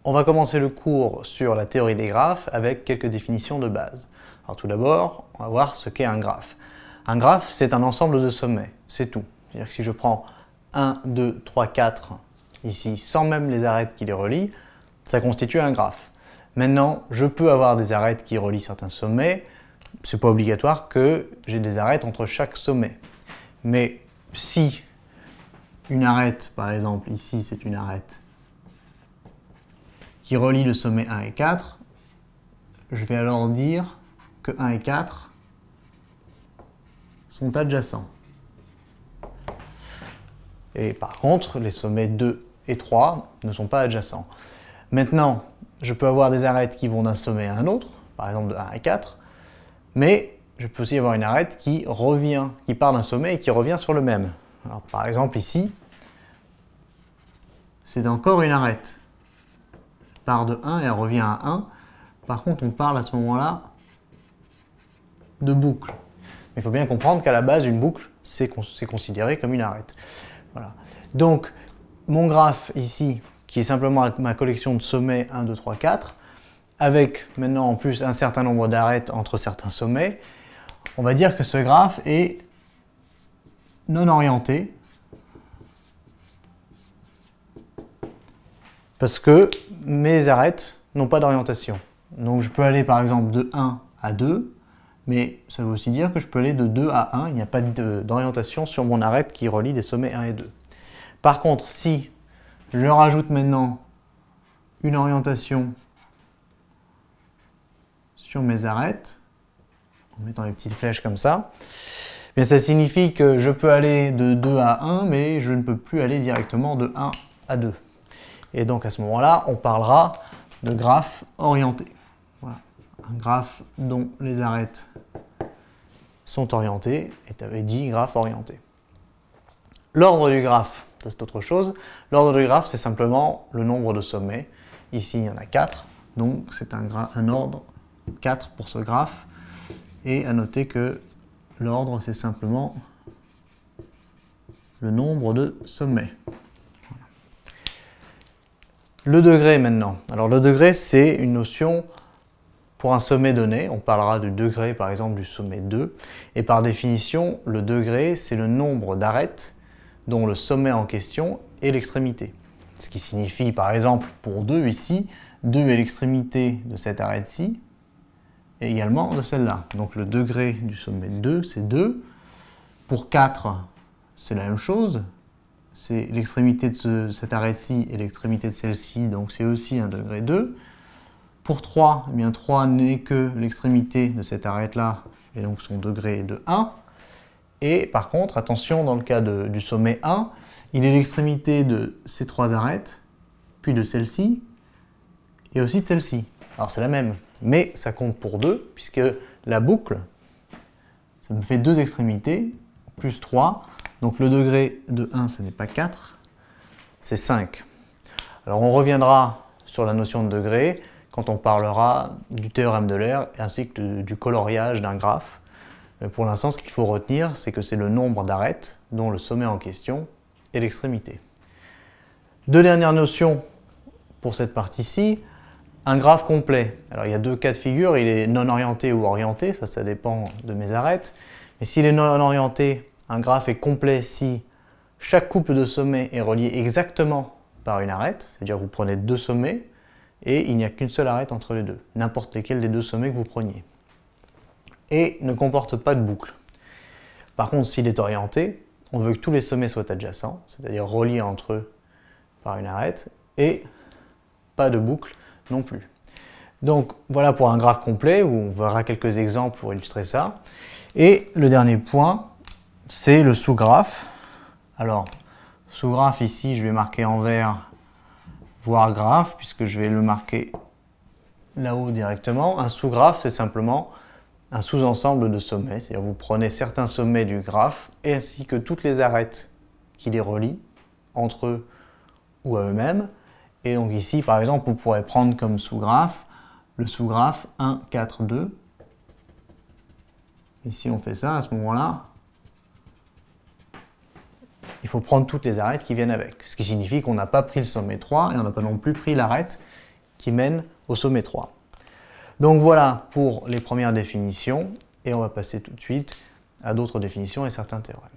On va commencer le cours sur la théorie des graphes avec quelques définitions de base. Alors tout d'abord, on va voir ce qu'est un graphe. Un graphe, c'est un ensemble de sommets, c'est tout. C'est-à-dire que si je prends 1, 2, 3, 4 ici, sans même les arêtes qui les relient, ça constitue un graphe. Maintenant, je peux avoir des arêtes qui relient certains sommets, c'est pas obligatoire que j'ai des arêtes entre chaque sommet. Mais si une arête, par exemple ici c'est une arête qui relie le sommet 1 et 4, je vais alors dire que 1 et 4 sont adjacents. Et par contre, les sommets 2 et 3 ne sont pas adjacents. Maintenant, je peux avoir des arêtes qui vont d'un sommet à un autre, par exemple de 1 à 4, mais je peux aussi avoir une arête qui revient, qui part d'un sommet et qui revient sur le même. Alors, par exemple ici, c'est encore une arête. Elle part de 1 et elle revient à 1. Par contre, on parle à ce moment-là de boucle. Mais il faut bien comprendre qu'à la base, une boucle, c'est considéré comme une arête. Voilà. Donc, mon graphe ici, qui est simplement ma collection de sommets 1, 2, 3, 4, avec maintenant en plus un certain nombre d'arêtes entre certains sommets, on va dire que ce graphe est non orienté, parce que mes arêtes n'ont pas d'orientation. Donc je peux aller par exemple de 1 à 2, mais ça veut aussi dire que je peux aller de 2 à 1, il n'y a pas d'orientation sur mon arête qui relie les sommets 1 et 2. Par contre, si je rajoute maintenant une orientation sur mes arêtes, en mettant des petites flèches comme ça, eh bien ça signifie que je peux aller de 2 à 1, mais je ne peux plus aller directement de 1 à 2. Et donc à ce moment-là, on parlera de graphe orienté. Voilà. Un graphe dont les arêtes sont orientées est dit graphe orienté. L'ordre du graphe, ça c'est autre chose. L'ordre du graphe, c'est simplement le nombre de sommets. Ici, il y en a 4, donc c'est un ordre 4 pour ce graphe. Et à noter que l'ordre, c'est simplement le nombre de sommets. Le degré maintenant. Alors le degré, c'est une notion pour un sommet donné. On parlera du degré par exemple du sommet 2. Et par définition, le degré, c'est le nombre d'arêtes dont le sommet en question est l'extrémité. Ce qui signifie par exemple pour 2 ici, 2 est l'extrémité de cette arête-ci et également de celle-là. Donc le degré du sommet 2, c'est 2. Pour 4, c'est la même chose. C'est l'extrémité de cette arête-ci et l'extrémité de celle-ci, donc c'est aussi un degré 2. Pour 3, eh bien 3 n'est que l'extrémité de cette arête-là, et donc son degré est de 1. Et par contre, attention, dans le cas du sommet 1, il est l'extrémité de ces 3 arêtes, puis de celle-ci, et aussi de celle-ci. Alors c'est la même, mais ça compte pour 2, puisque la boucle, ça me fait 2 extrémités, plus 3. Donc le degré de 1, ce n'est pas 4, c'est 5. Alors on reviendra sur la notion de degré quand on parlera du théorème d'Euler ainsi que du coloriage d'un graphe. Pour l'instant, ce qu'il faut retenir, c'est que c'est le nombre d'arêtes dont le sommet en question est l'extrémité. Deux dernières notions pour cette partie-ci. Un graphe complet. Alors il y a deux cas de figure, il est non orienté ou orienté, ça dépend de mes arêtes. Mais s'il est non orienté, un graphe est complet si chaque couple de sommets est relié exactement par une arête, c'est-à-dire vous prenez 2 sommets et il n'y a qu'une seule arête entre les deux, n'importe lesquels des 2 sommets que vous preniez. Et ne comporte pas de boucle. Par contre, s'il est orienté, on veut que tous les sommets soient adjacents, c'est-à-dire reliés entre eux par une arête, et pas de boucle non plus. Donc voilà pour un graphe complet, où on verra quelques exemples pour illustrer ça. Et le dernier point, c'est le sous-graphe. Alors, sous-graphe ici, je vais marquer en vert, voire graphe, puisque je vais le marquer là-haut directement. Un sous-graphe, c'est simplement un sous-ensemble de sommets. C'est-à-dire vous prenez certains sommets du graphe, ainsi que toutes les arêtes qui les relient entre eux ou à eux-mêmes. Et donc ici, par exemple, vous pourrez prendre comme sous-graphe le sous-graphe 1, 4, 2. Et si on fait ça, à ce moment-là, il faut prendre toutes les arêtes qui viennent avec. Ce qui signifie qu'on n'a pas pris le sommet 3 et on n'a pas non plus pris l'arête qui mène au sommet 3. Donc voilà pour les premières définitions, et on va passer tout de suite à d'autres définitions et certains théorèmes.